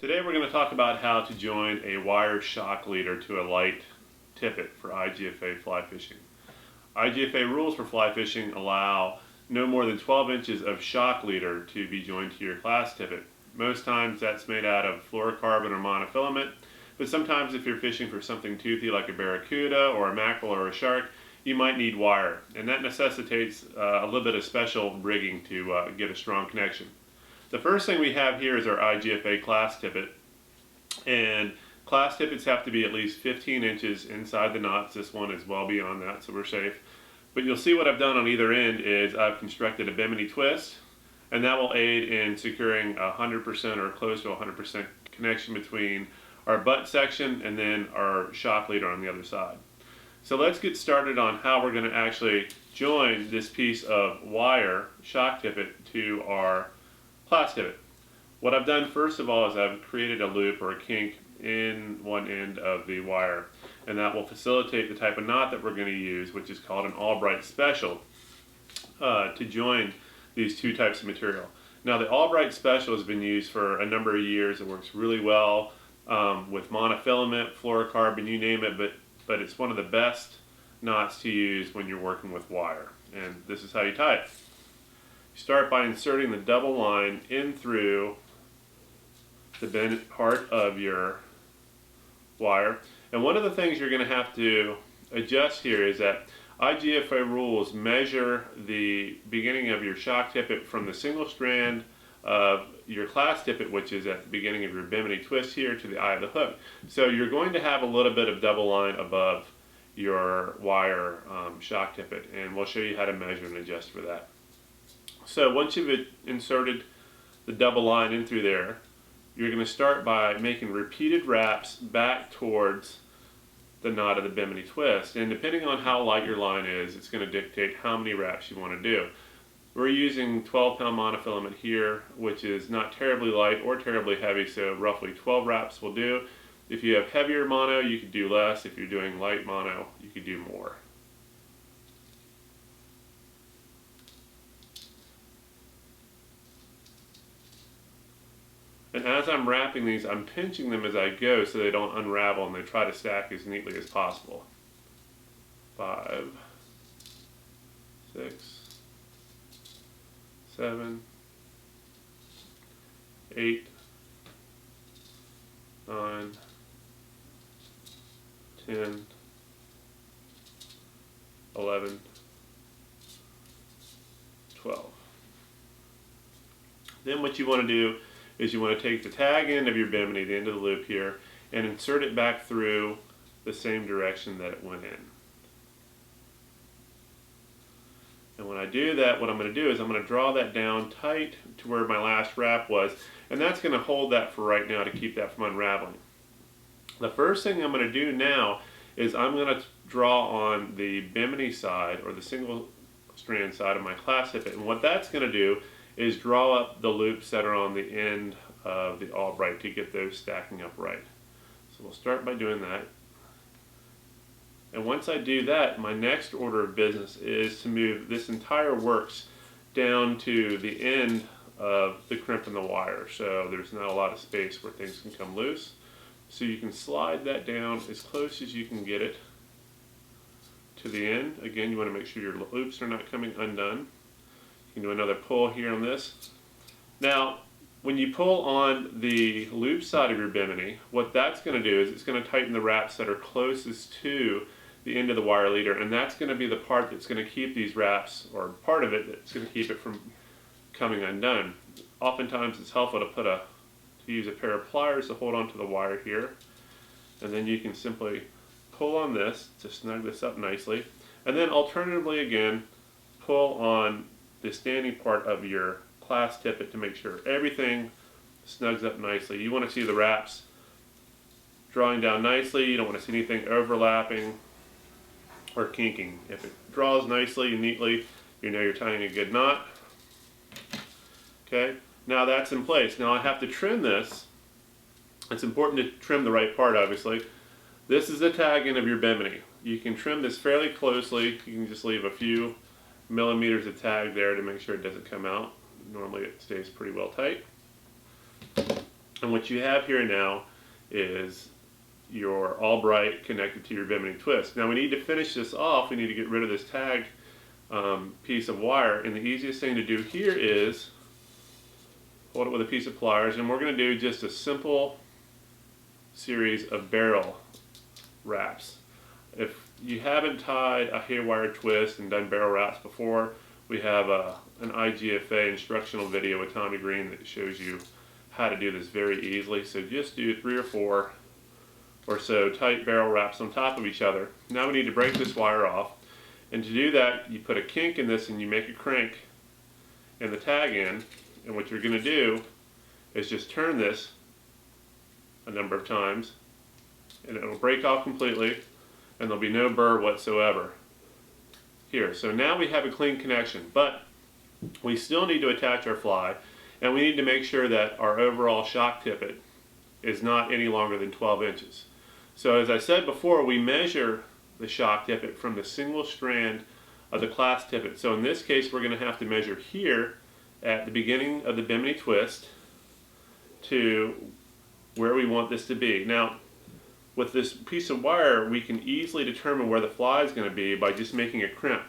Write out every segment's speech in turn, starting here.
Today we're going to talk about how to join a wire shock leader to a light tippet for IGFA fly fishing. IGFA rules for fly fishing allow no more than 12 inches of shock leader to be joined to your class tippet. Most times that's made out of fluorocarbon or monofilament, but sometimes if you're fishing for something toothy like a barracuda or a mackerel or a shark, you might need wire, and that necessitates a little bit of special rigging to get a strong connection. The first thing we have here is our IGFA class tippet, and class tippets have to be at least 15 inches inside the knots. This one is well beyond that, so we're safe. But you'll see what I've done on either end is I've constructed a bimini twist, and that will aid in securing 100% or close to 100% connection between our butt section and then our shock leader on the other side. So let's get started on how we're going to actually join this piece of wire shock tippet to our class tippet. What I've done first of all is I've created a loop or a kink in one end of the wire, and that will facilitate the type of knot that we're going to use, which is called an Albright special, to join these two types of material. Now the Albright special has been used for a number of years. It works really well with monofilament, fluorocarbon, you name it, but it's one of the best knots to use when you're working with wire. And this is how you tie it. You start by inserting the double line in through the bent part of your wire. And one of the things you're going to have to adjust here is that IGFA rules measure the beginning of your shock tippet from the single strand of your class tippet, which is at the beginning of your bimini twist here, to the eye of the hook. So you're going to have a little bit of double line above your wire shock tippet, and we'll show you how to measure and adjust for that. So once you've inserted the double line in through there, you're going to start by making repeated wraps back towards the knot of the bimini twist, and depending on how light your line is, it's going to dictate how many wraps you want to do. We're using 12-pound monofilament here, which is not terribly light or terribly heavy, so roughly 12 wraps will do. If you have heavier mono, you could do less. If you're doing light mono, you could do more. And as I'm wrapping these, I'm pinching them as I go so they don't unravel and they try to stack as neatly as possible. 5, 6, 7, 8, 9, 10, 11, 12. Then what you want to do is you want to take the tag end of your bimini, the end of the loop here, and insert it back through the same direction that it went in. And when I do that, what I'm going to do is I'm going to draw that down tight to where my last wrap was, and that's going to hold that for right now to keep that from unraveling. The first thing I'm going to do now is I'm going to draw on the bimini side, or the single strand side of my class tippet, and what that's going to do is draw up the loops that are on the end of the Albright to get those stacking up right. So we'll start by doing that. And once I do that, my next order of business is to move this entire works down to the end of the crimp in the wire, so there's not a lot of space where things can come loose. So you can slide that down as close as you can get it to the end. Again, you want to make sure your loops are not coming undone. You can do another pull here on this. Now, when you pull on the loop side of your bimini, what that's going to do is it's going to tighten the wraps that are closest to the end of the wire leader, and that's going to be the part that's going to keep these wraps, or part of it that's going to keep it from coming undone. Oftentimes it's helpful to use a pair of pliers to hold onto the wire here, and then you can simply pull on this to snug this up nicely, and then alternatively again pull on the standing part of your class tippet to make sure everything snugs up nicely. You want to see the wraps drawing down nicely. You don't want to see anything overlapping or kinking. If it draws nicely and neatly, you know you're tying a good knot. Okay, now that's in place. Now I have to trim this. It's important to trim the right part, obviously. This is the tag end of your bimini. You can trim this fairly closely. You can just leave a few millimeters of tag there to make sure it doesn't come out. Normally it stays pretty well tight. And what you have here now is your Albright connected to your bimini twist. Now we need to finish this off. We need to get rid of this tag piece of wire, and the easiest thing to do here is hold it with a piece of pliers, and we're going to do just a simple series of barrel wraps. If you haven't tied a haywire twist and done barrel wraps before, we have an IGFA instructional video with Tommy Green that shows you how to do this very easily. So just do 3 or 4 or so tight barrel wraps on top of each other. Now we need to break this wire off, and to do that you put a kink in this and you make a crank in the tag end, and what you're going to do is just turn this a number of times and it'll break off completely and there'll be no burr whatsoever here. So now we have a clean connection, but we still need to attach our fly, and we need to make sure that our overall shock tippet is not any longer than 12 inches. So as I said before, we measure the shock tippet from the single strand of the class tippet. So in this case we're going to have to measure here at the beginning of the bimini twist to where we want this to be. Now with this piece of wire we can easily determine where the fly is going to be by just making a crimp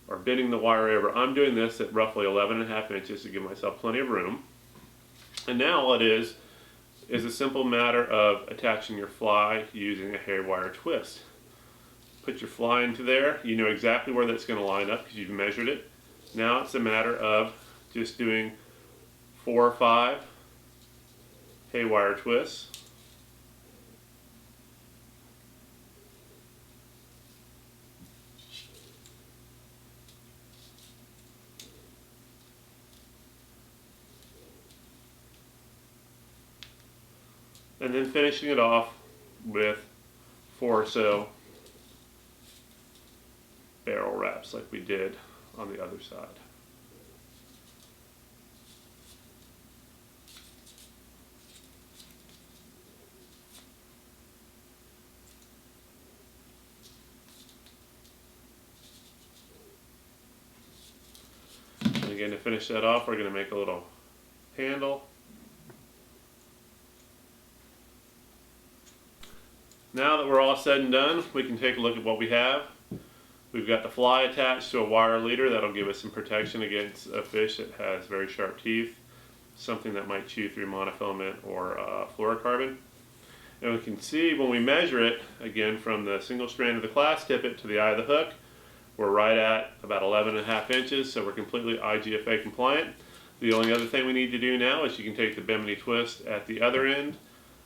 or bending the wire over. I'm doing this at roughly 11.5 inches to give myself plenty of room. And now all it is a simple matter of attaching your fly using a haywire twist. Put your fly into there. You know exactly where that's going to line up because you've measured it. Now it's a matter of just doing 4 or 5 haywire twists. And then finishing it off with 4 or so barrel wraps like we did on the other side. And again, to finish that off, we're going to make a little handle. Now that we're all said and done, we can take a look at what we have. We've got the fly attached to a wire leader. That'll give us some protection against a fish that has very sharp teeth, something that might chew through monofilament or fluorocarbon. And we can see when we measure it, again from the single strand of the class tippet to the eye of the hook, we're right at about 11.5 inches, so we're completely IGFA compliant. The only other thing we need to do now is you can take the bimini twist at the other end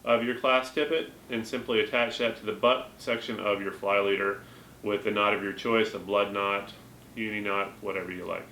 of your class tippet and simply attach that to the butt section of your fly leader with the knot of your choice, a blood knot, uni knot, whatever you like.